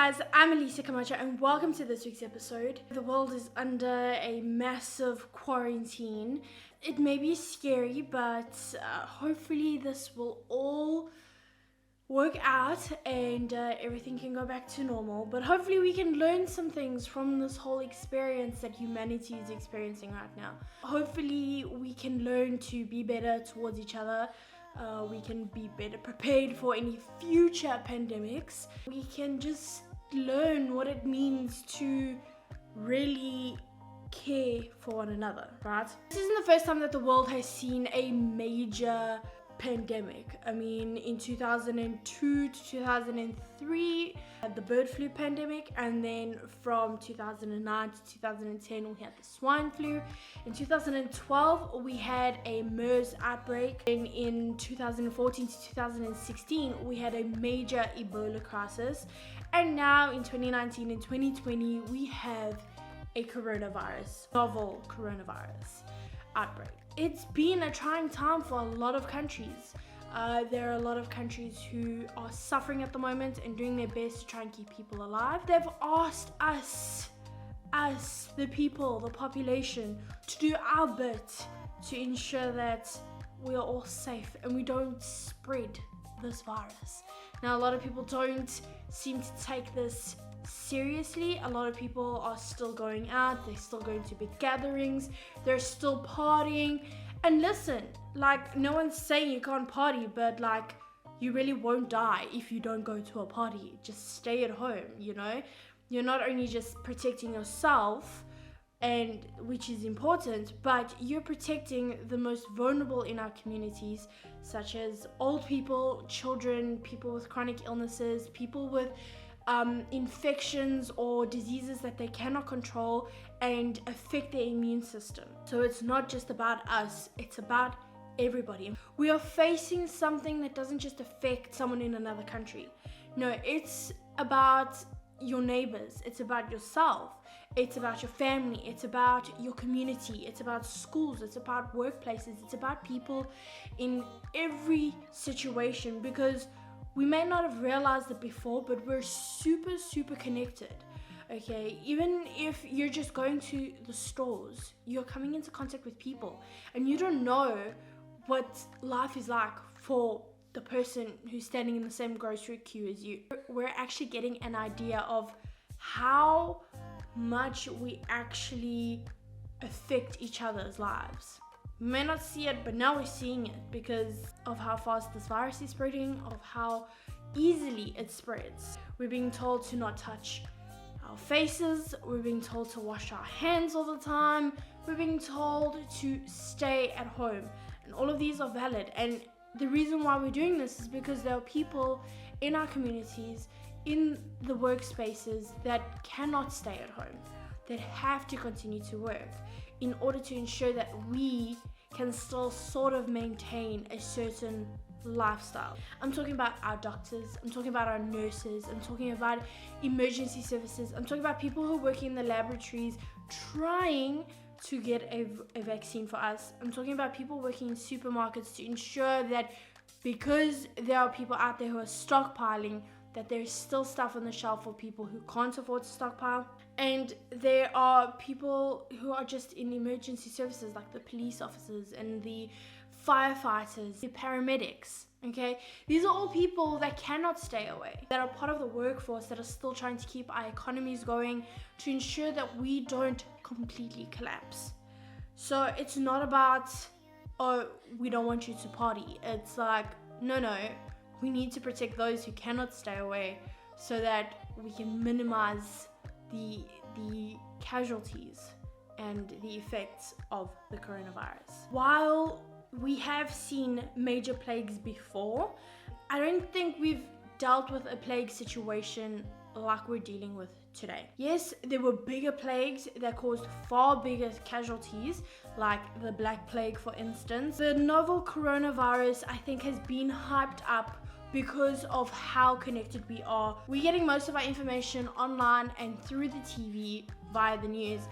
guys, I'm Alicia, Camacho, and welcome to this week's episode. The world is under a massive quarantine. It may be scary, but hopefully this will all work out and everything can go back to normal. But hopefully we can learn some things from this whole experience that humanity is experiencing right now. Hopefully we can learn to be better towards each other. We can be better prepared for any future pandemics. We can just learn what it means to really care for one another, right? This isn't the first time that the world has seen a major pandemic. I mean, in 2002 to 2003, the bird flu pandemic, and then from 2009 to 2010, we had the swine flu. In 2012, we had a MERS outbreak. And in 2014 to 2016, we had a major Ebola crisis. And now in 2019 and 2020, we have a novel coronavirus outbreak. It's been a trying time for a lot of countries. There are a lot of countries who are suffering at the moment and doing their best to try and keep people alive. They've asked us, the people, the population, to do our bit to ensure that we are all safe and we don't spread this virus. Now, a lot of people don't seem to take this seriously. A lot of people are still going out, they're still going to big gatherings, they're still partying. And listen, like, no one's saying you can't party, but like, you really won't die if you don't go to a party. Just stay at home, you know? You're not only just protecting yourself, and which is important, but you're protecting the most vulnerable in our communities, such as old people, children, people with chronic illnesses, people with infections or diseases that they cannot control and affect their immune system. So it's not just about us, it's about everybody. We are facing something that doesn't just affect someone in another country. No, it's about your neighbors, it's about yourself, it's about your family, it's about your community, it's about schools, it's about workplaces, it's about people in every situation, because we may not have realized it before, but we're super connected, okay? Even if you're just going to the stores, you're coming into contact with people, and you don't know what life is like for the person who's standing in the same grocery queue as you. We're actually getting an idea of how much we actually affect each other's lives. We may not see it, but now we're seeing it because of how fast this virus is spreading, of how easily it spreads. We're being told to not touch our faces, we're being told to wash our hands all the time, we're being told to stay at home, and all of these are valid. And the reason why we're doing this is because there are people in our communities, in the workspaces, that cannot stay at home, that have to continue to work in order to ensure that we can still sort of maintain a certain lifestyle. I'm talking about our doctors, I'm talking about our nurses, I'm talking about emergency services, I'm talking about people who are working in the laboratories trying to get a vaccine for us. I'm talking about people working in supermarkets to ensure that because there are people out there who are stockpiling, that there's still stuff on the shelf for people who can't afford to stockpile. And there are people who are just in emergency services, like the police officers and the firefighters, the paramedics, okay? These are all people that cannot stay away, that are part of the workforce, that are still trying to keep our economies going to ensure that we don't completely collapse. So it's not about, oh, we don't want you to party. It's like, no, we need to protect those who cannot stay away so that we can minimize the casualties and the effects of the coronavirus. While we have seen major plagues before, I don't think we've dealt with a plague situation like we're dealing with today. Yes, there were bigger plagues that caused far bigger casualties, like the Black Plague, for instance. The novel coronavirus, I think, has been hyped up because of how connected we are. We're getting most of our information online and through the TV via the news,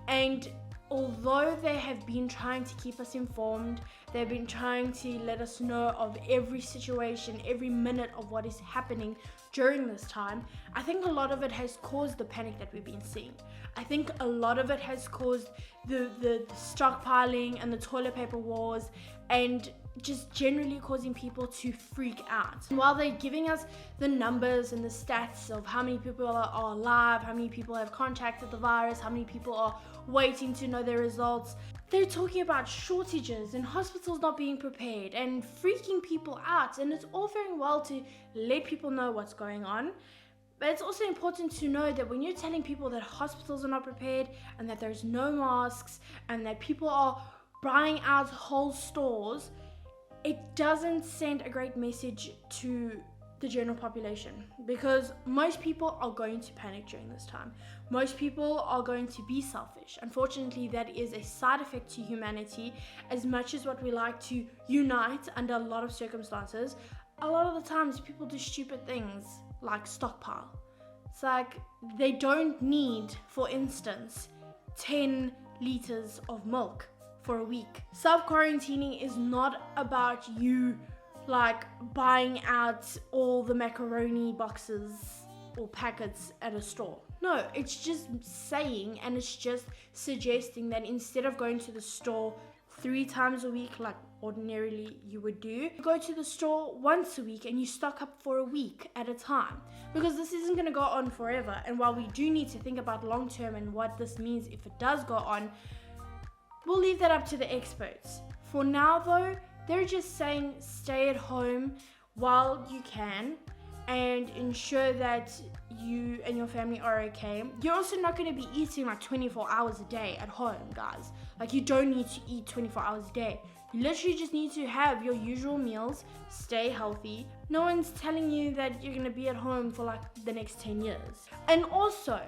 and although they have been trying to keep us informed, they've been trying to let us know of every situation, every minute of what is happening during this time, I think a lot of it has caused the panic that we've been seeing. I think a lot of it has caused the stockpiling and the toilet paper wars, and just generally causing people to freak out. And while they're giving us the numbers and the stats of how many people are alive, how many people have contracted the virus, how many people are waiting to know their results, they're talking about shortages and hospitals not being prepared and freaking people out. And it's all very well to let people know what's going on, but it's also important to know that when you're telling people that hospitals are not prepared and that there's no masks and that people are buying out whole stores, it doesn't send a great message to the general population, because most people are going to panic during this time. Most people are going to be selfish. Unfortunately, that is a side effect to humanity. As much as what we like to unite under a lot of circumstances, a lot of the times people do stupid things like stockpile. It's like they don't need, for instance, 10 liters of milk for a week. Self-quarantining is not about you like buying out all the macaroni boxes or packets at a store. No, it's just saying, and it's just suggesting that instead of going to the store 3 times a week like ordinarily you would do, you go to the store once a week and you stock up for a week at a time, because this isn't going to go on forever. And while we do need to think about long term and what this means if it does go on, we'll leave that up to the experts. For now though, they're just saying stay at home while you can and ensure that you and your family are okay. You're also not going to be eating like 24 hours a day at home, guys. Like, you don't need to eat 24 hours a day. You literally just need to have your usual meals, stay healthy. No one's telling you that you're going to be at home for like the next 10 years. And also,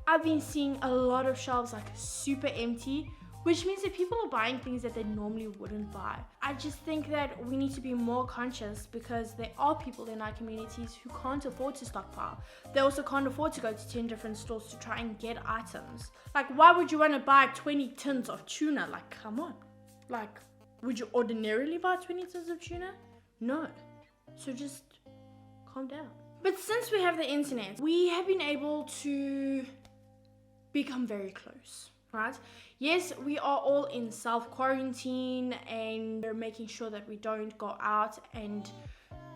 I've been seeing a lot of shelves like super empty, which means that people are buying things that they normally wouldn't buy. I just think that we need to be more conscious, because there are people in our communities who can't afford to stockpile. They also can't afford to go to 10 different stores to try and get items. Like, why would you want to buy 20 tins of tuna? Like, come on. Like, would you ordinarily buy 20 tins of tuna? No. So just calm down. But since we have the internet, we have been able to become very close. Right? Yes, we are all in self-quarantine and we're making sure that we don't go out and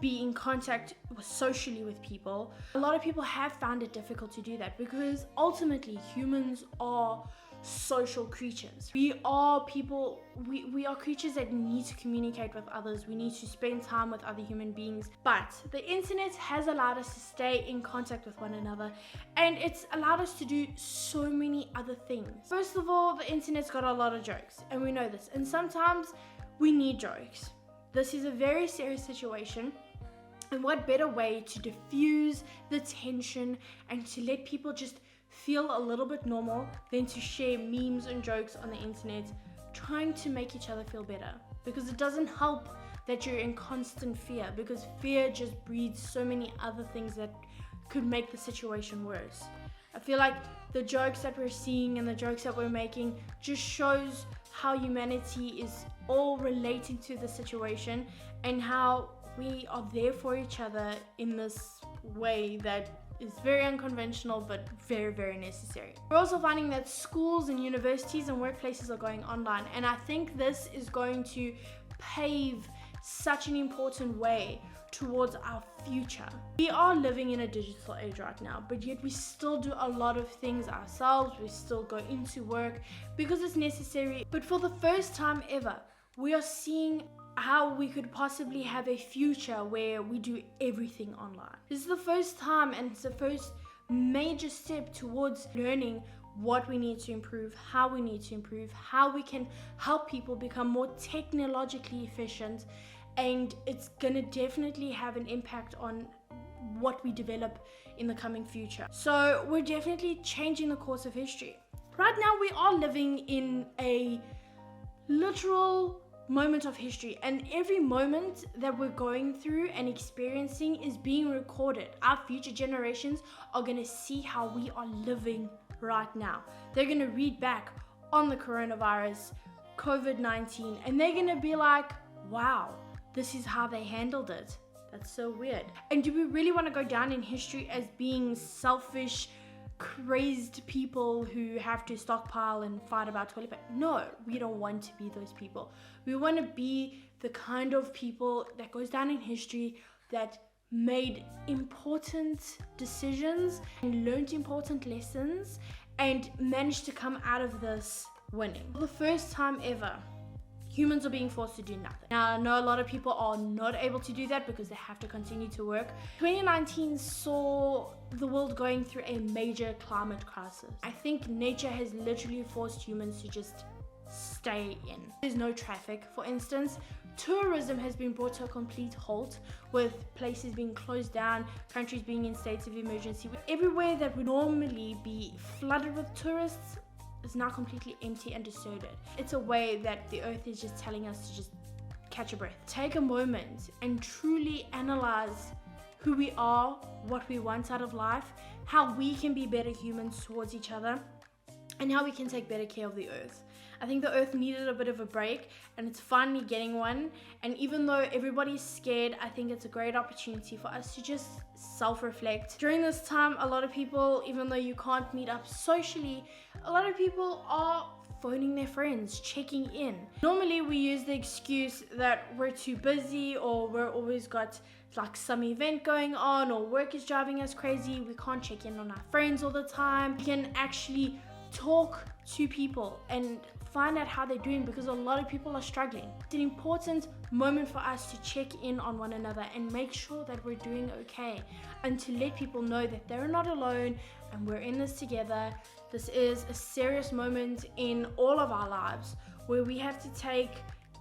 be in contact socially with people. A lot of people have found it difficult to do that, because ultimately humans are social creatures. We are people, we are creatures that need to communicate with others. We need to spend time with other human beings. But the internet has allowed us to stay in contact with one another, and it's allowed us to do so many other things. First of all, the internet's got a lot of jokes, and we know this, and sometimes we need jokes. This is a very serious situation, and what better way to diffuse the tension and to let people just feel a little bit normal than to share memes and jokes on the internet, trying to make each other feel better. Because it doesn't help that you're in constant fear, because fear just breeds so many other things that could make the situation worse. I feel like the jokes that we're seeing and the jokes that we're making just shows how humanity is all relating to the situation, and how we are there for each other in this way that is very unconventional but very, very necessary. We're also finding that schools and universities and workplaces are going online, and I think this is going to pave such an important way towards our future. We are living in a digital age right now, but yet we still do a lot of things ourselves. We still go into work because it's necessary. But for the first time ever, we are seeing how we could possibly have a future where we do everything online. This is the first time, and it's the first major step towards learning what we need to improve, how we need to improve, how we can help people become more technologically efficient, and it's gonna definitely have an impact on what we develop in the coming future. So we're definitely changing the course of history. Right now we are living in a literal moment of history, and every moment that we're going through and experiencing is being recorded. Our future generations are going to see how we are living right now. They're going to read back on the coronavirus, COVID-19, and they're gonna be like, wow, this is how they handled it. That's so weird. And do we really want to go down in history as being selfish, crazed people who have to stockpile and fight about toilet paper? No, we don't want to be those people. We want to be the kind of people that goes down in history that made important decisions and learned important lessons and managed to come out of this winning. For the first time ever, humans are being forced to do nothing. Now, I know a lot of people are not able to do that because they have to continue to work. 2019 saw the world going through a major climate crisis. I think nature has literally forced humans to just stay in. There's no traffic, for instance. Tourism has been brought to a complete halt, with places being closed down, countries being in states of emergency. Everywhere that would normally be flooded with tourists is now completely empty and deserted. It's a way that the earth is just telling us to just catch a breath. Take a moment and truly analyze who we are, what we want out of life, how we can be better humans towards each other, and how we can take better care of the earth. I think the earth needed a bit of a break, and it's finally getting one. And even though everybody's scared, I think it's a great opportunity for us to just self-reflect. During this time, a lot of people, even though you can't meet up socially, a lot of people are phoning their friends, checking in. Normally we use the excuse that we're too busy, or we're always got like some event going on, or work is driving us crazy. We can't check in on our friends all the time. We can actually talk to people and find out how they're doing, because a lot of people are struggling. It's an important moment for us to check in on one another and make sure that we're doing okay, and to let people know that they're not alone and we're in this together. This is a serious moment in all of our lives where we have to take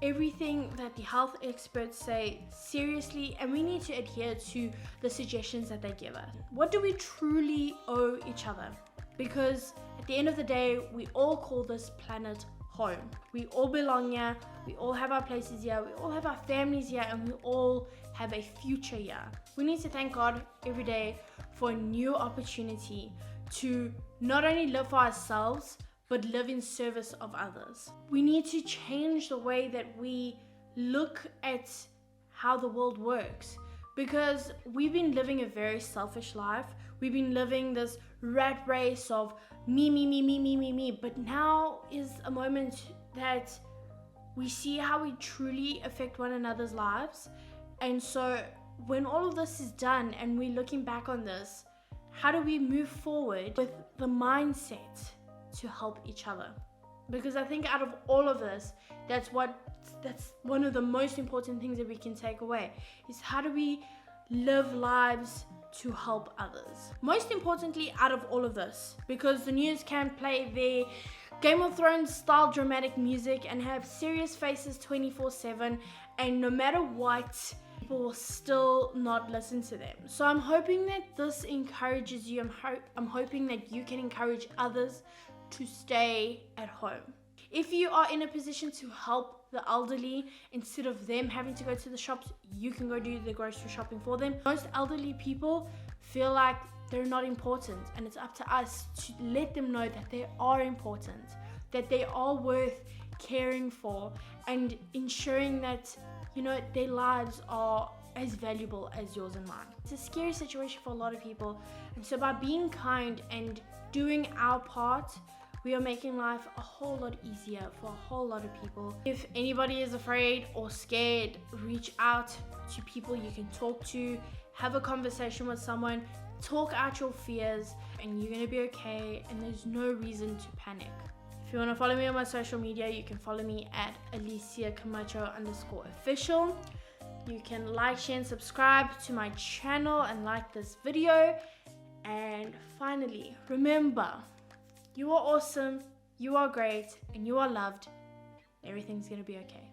everything that the health experts say seriously, and we need to adhere to the suggestions that they give us. What do we truly owe each other? Because at the end of the day, we all call this planet home. We all belong here, we all have our places here, we all have our families here, and we all have a future here. We need to thank God every day for a new opportunity to not only live for ourselves, but live in service of others. We need to change the way that we look at how the world works, because we've been living a very selfish life. We've been living this rat race of me, but now is a moment that we see how we truly affect one another's lives. And so when all of this is done and we're looking back on this, how do we move forward with the mindset to help each other? Because I think out of all of this, that's one of the most important things that we can take away, is how do we live lives to help others. Most importantly out of all of this, because the news can play their Game of Thrones style dramatic music and have serious faces 24/7, and no matter what, people will still not listen to them. So I'm hoping that this encourages you. I'm hoping that you can encourage others to stay at home. If you are in a position to help the elderly, instead of them having to go to the shops, you can go do the grocery shopping for them. Most elderly people feel like they're not important, and it's up to us to let them know that they are important, that they are worth caring for, and ensuring that, you know, their lives are as valuable as yours and mine. It's a scary situation for a lot of people, and so by being kind and doing our part, we are making life a whole lot easier for a whole lot of people. If anybody is afraid or scared, reach out to people you can talk to, have a conversation with someone, talk out your fears, and you're gonna be okay, and there's no reason to panic. If you want to follow me on my social media, you can follow me at Alicia Camacho _official. You can like, share, and subscribe to my channel and like this video. And finally, remember, you are awesome, you are great, and you are loved. Everything's gonna be okay.